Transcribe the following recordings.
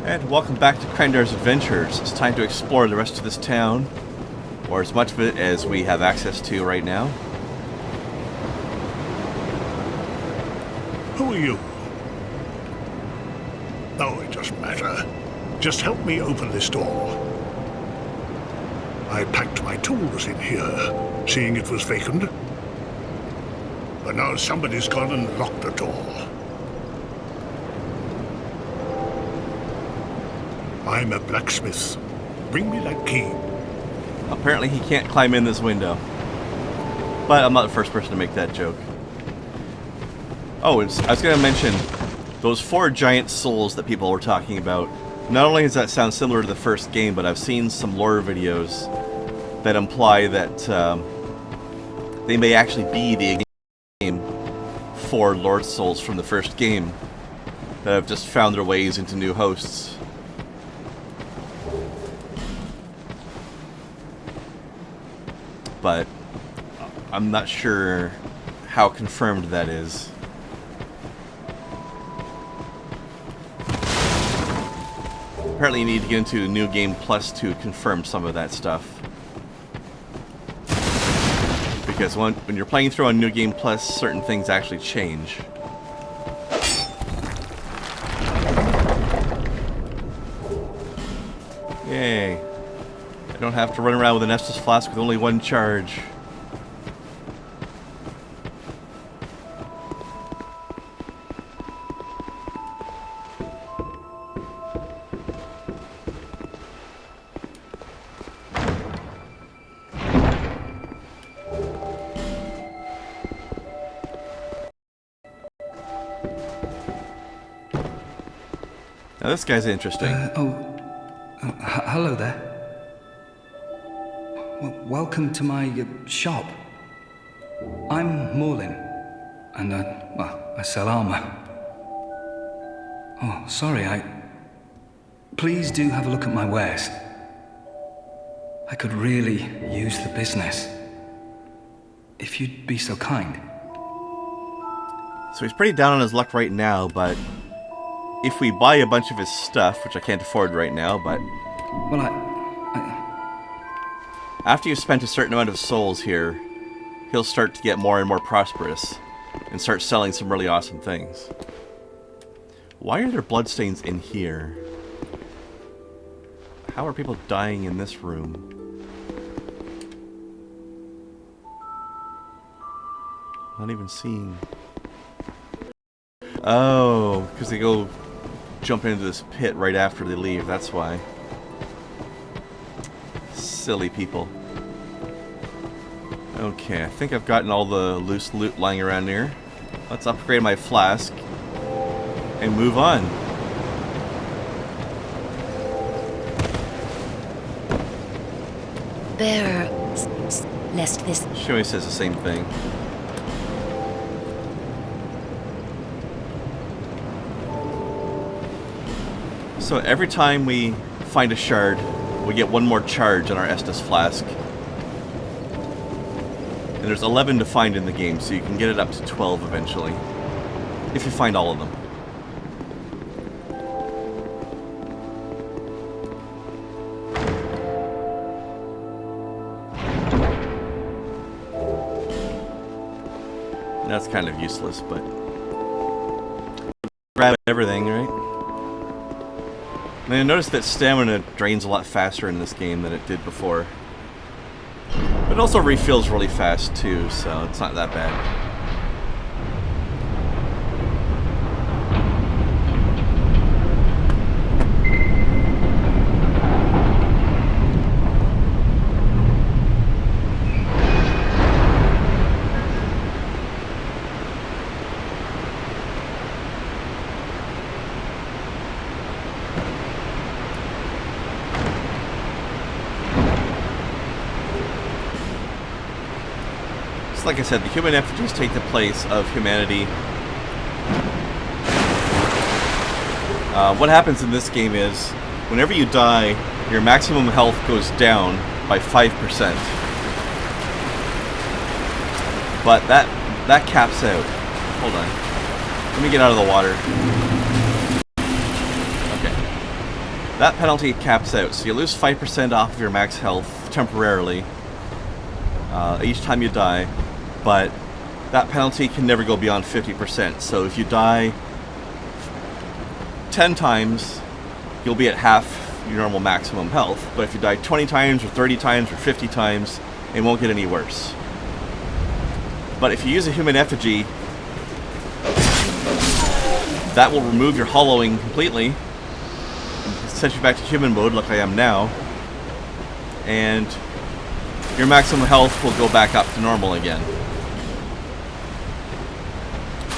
And welcome back to Krendar's Adventures. It's time to explore the rest of this town, or as much of it as we have access to right now. Who are you? Oh, it doesn't matter. Just help me open this door. I packed my tools in here, seeing it was vacant. But now somebody's gone and locked the door. I'm a blacksmith. Bring me that key. Apparently he can't climb in this window. But I'm not the first person to make that joke. Oh, I was going to mention, those 4 giant souls that people were talking about, not only does that sound similar to the first game, but I've seen some lore videos that imply that they may actually be the game 4 Lord Souls from the first game that have just found their ways into new hosts. But I'm not sure how confirmed that is. Apparently you need to get into New Game Plus to confirm some of that stuff. Because when you're playing through on New Game Plus, certain things actually change. Yay. I don't have to run around with an Estus flask with only 1 charge. Now this guy's interesting. Hello there. Welcome to my shop. I'm Morlin, and I sell armor. Oh, sorry, Please do have a look at my wares. I could really use the business. If you'd be so kind. So he's pretty down on his luck right now, but if we buy a bunch of his stuff, which I can't afford right now, but... Well, after you've spent a certain amount of souls here, he'll start to get more and more prosperous and start selling some really awesome things. Why are there bloodstains in here? How are people dying in this room? Not even seeing. Oh, because they go jump into this pit right after they leave, that's why. Silly people. Okay, I think I've gotten all the loose loot lying around here. Let's upgrade my flask and move on. Bear, lest this... She always says the same thing. So every time we find a shard, we get 1 more charge on our Estus flask. And there's 11 to find in the game, so you can get it up to 12 eventually. If you find all of them. That's kind of useless, but... grab everything, right? And I noticed that stamina drains a lot faster in this game than it did before. But it also refills really fast too, so it's not that bad. Like I said, the human effigies take the place of humanity. What happens in this game is, whenever you die, your maximum health goes down by 5%. But that caps out. Hold on. Let me get out of the water. Okay. that penalty caps out. So you lose 5% off of your max health temporarily each time you die, but that penalty can never go beyond 50%. So if you die 10 times, you'll be at half your normal maximum health. But if you die 20 times or 30 times or 50 times, it won't get any worse. But if you use a human effigy, that will remove your hollowing completely, set you back to human mode like I am now, and your maximum health will go back up to normal again.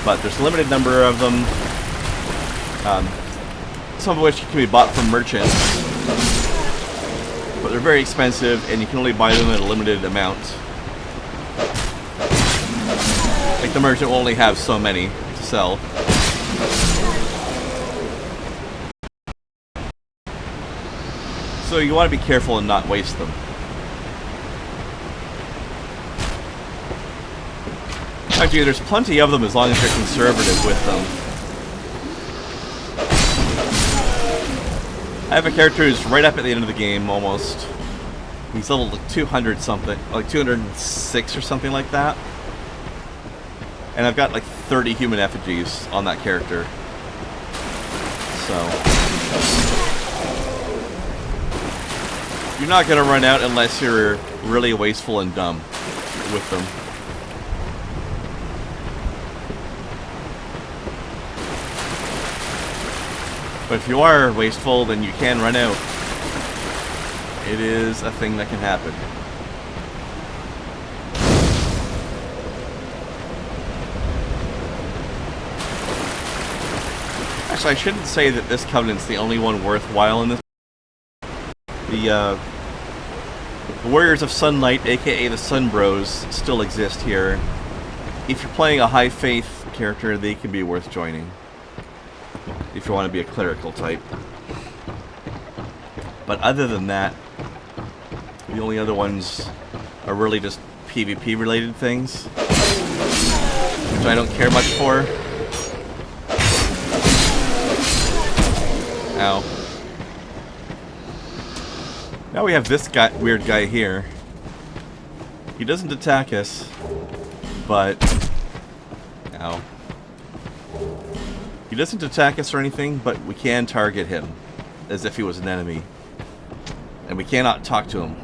But there's a limited number of them, some of which can be bought from merchants, but they're very expensive and you can only buy them at a limited amount. Like the merchant will only have so many to sell. So you want to be careful and not waste them. Actually, there's plenty of them as long as you're conservative with them. I have a character who's right up at the end of the game, almost. He's level like 200 something, like 206 or something like that. And I've got like 30 human effigies on that character. So you're not going to run out unless you're really wasteful and dumb with them. But if you are wasteful, then you can run out. It is a thing that can happen. Actually, I shouldn't say that this Covenant's the only one worthwhile in this. The Warriors of Sunlight, aka the Sun Bros, still exist here. If you're playing a high faith character, they can be worth joining. If you want to be a clerical type. But other than that, the only other ones are really just PvP related things, which I don't care much for. Ow. Now we have this guy, weird guy here. He doesn't attack us, but... Ow. He doesn't attack us or anything, but we can target him as if he was an enemy. And we cannot talk to him.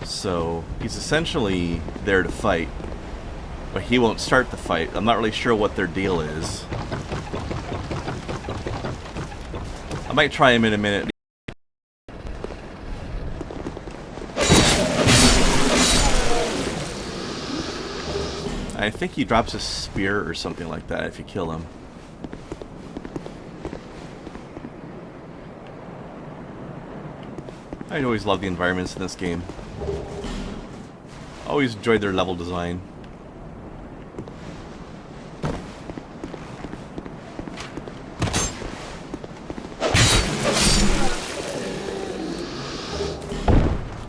So, he's essentially there to fight, but he won't start the fight. I'm not really sure what their deal is. I might try him in a minute. I think he drops a spear or something like that if you kill him. I always love the environments in this game. Always enjoyed their level design.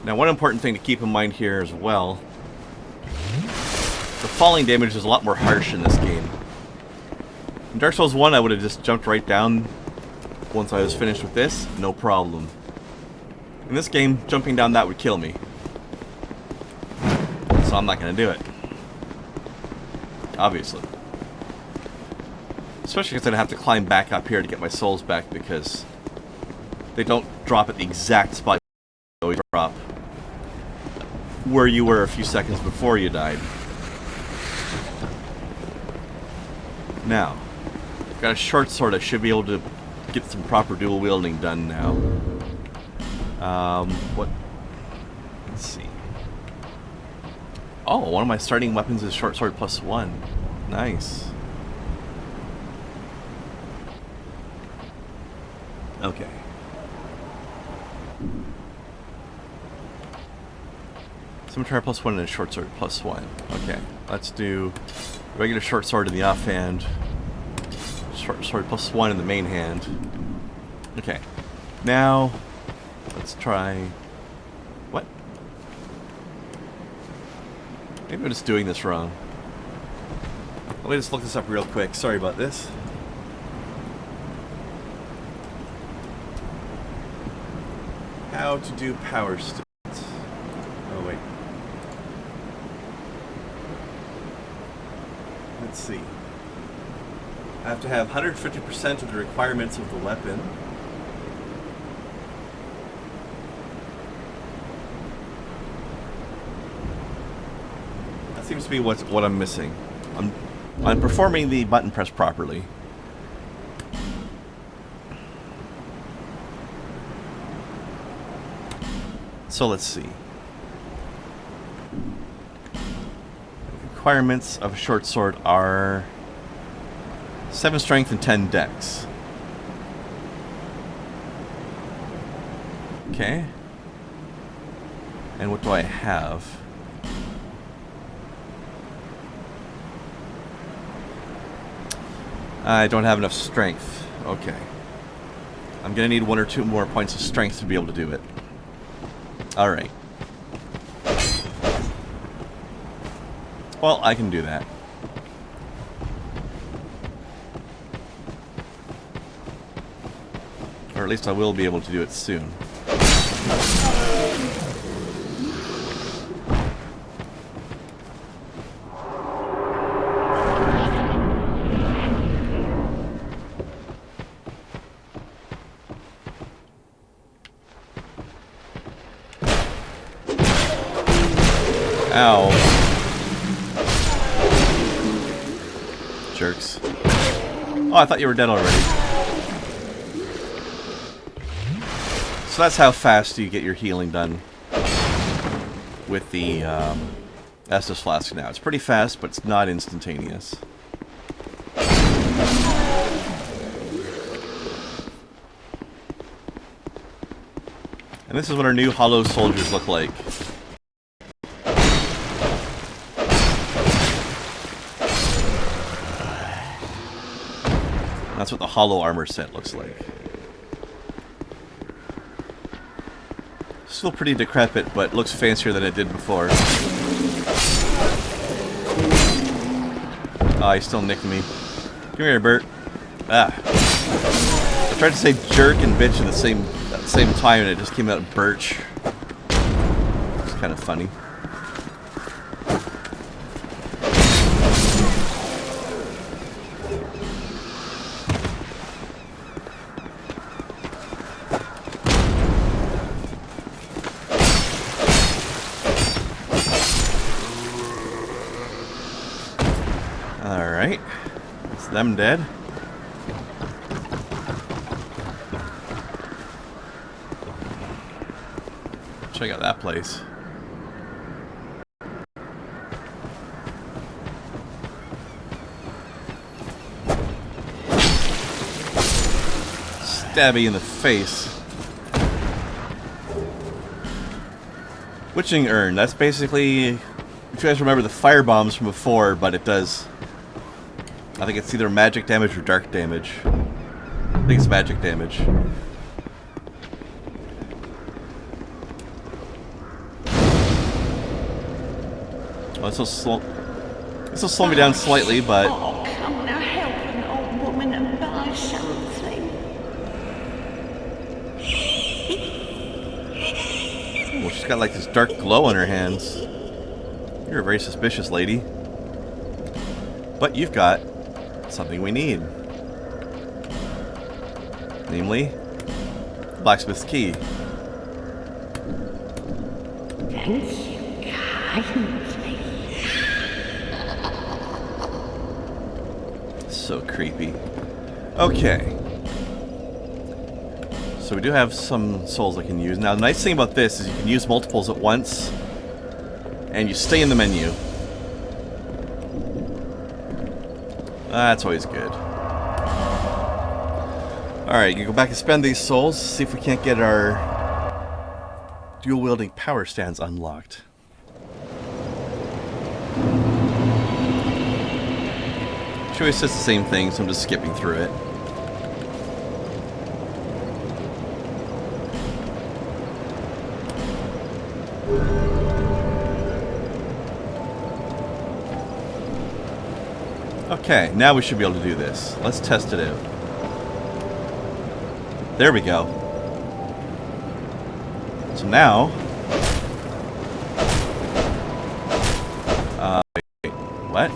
Now, one important thing to keep in mind here as well, the falling damage is a lot more harsh in this game. In Dark Souls 1, I would have just jumped right down once I was finished with this, no problem. In this game, jumping down that would kill me. So I'm not going to do it. Obviously. Especially because I'd have to climb back up here to get my souls back, because they don't drop at the exact spot you drop where you were a few seconds before you died. Now, I've got a short sword. I should be able to get some proper dual wielding done now. What? Let's see. Oh, one of my starting weapons is short sword +1. Nice. Okay. Scimitar +1 and a short sword +1. Okay, let's do regular short sword in the offhand. Short sword +1 in the main hand. Okay. Now, let's try... What? Maybe I'm just doing this wrong. Let me just look this up real quick. Sorry about this. How to do power stance. Oh, wait. Let's see. I have to have 150% of the requirements of the weapon. That seems to be what I'm missing. I'm performing the button press properly. So let's see. Requirements of a short sword are 7 strength and 10 dex. Okay. And what do I have? I don't have enough strength. Okay. I'm gonna need 1 or 2 more points of strength to be able to do it. Alright. Well, I can do that. Or at least I will be able to do it soon. Ow. Jerks. Oh, I thought you were dead already. So that's how fast you get your healing done with the Estus Flask now. It's pretty fast, but it's not instantaneous. And this is what our new hollow soldiers look like. That's what the hollow armor set looks like. Still pretty decrepit, but looks fancier than it did before. Oh, he still nicked me. Come here, Bert. Ah. I tried to say jerk and bitch at the same time, and it just came out birch. It's kind of funny. Alright. It's them dead. Check out that place. Stabby in the face. Witching Urn. That's basically, if you guys remember the fire bombs from before, but it does, I think it's either magic damage or dark damage. I think it's magic damage. Well, this will slow me down slightly, but Oh, come now, help an old woman and buy something. well, she's got like this dark glow on her hands. You're a very suspicious lady. But you've got something we need. Namely, blacksmith's key. Thank you kindly. So creepy. Okay. So we do have some souls I can use. Now the nice thing about this is you can use multiples at once, and you stay in the menu. That's always good. Alright, you go back and spend these souls, see if we can't get our dual-wielding power stands unlocked. Choice says the same thing, so I'm just skipping through it. Okay, now we should be able to do this. Let's test it out. There we go. So now... wait, what?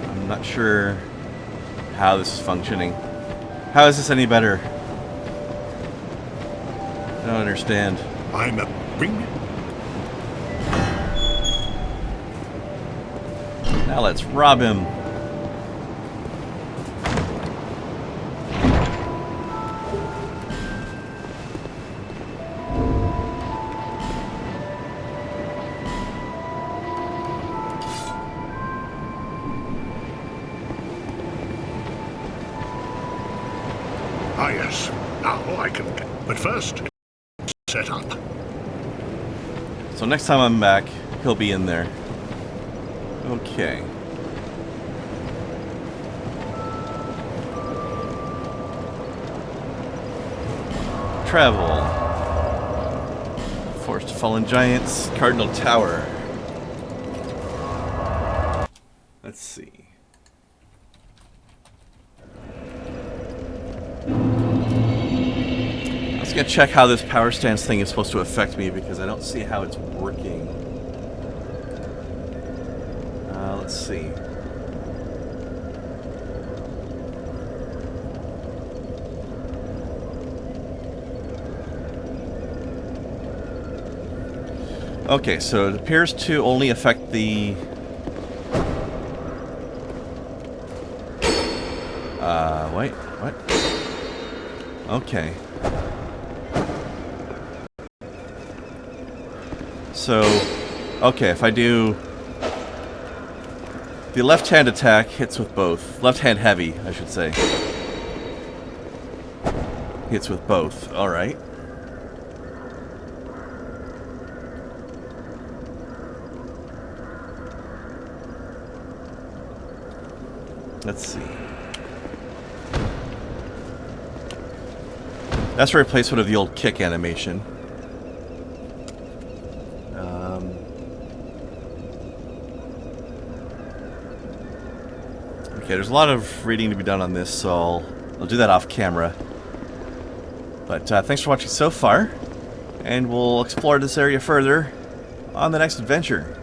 I'm not sure how this is functioning. How is this any better? I don't understand. I'm a bring. Now let's rob him. Ah, yes. Now I can. But first, set up. So next time I'm back, he'll be in there. Okay. Travel. Forest of Fallen Giants, Cardinal Tower. Let's see. I was gonna check how this power stance thing is supposed to affect me because I don't see how it's working. Let's see. Okay, so it appears to only affect the... wait, what? Okay. So, okay, if I do... The left-hand attack hits with both. Left-hand heavy, I should say. Hits with both, alright. Let's see. That's a replacement of the old kick animation. Okay, there's a lot of reading to be done on this, so I'll do that off camera. But thanks for watching so far, and we'll explore this area further on the next adventure.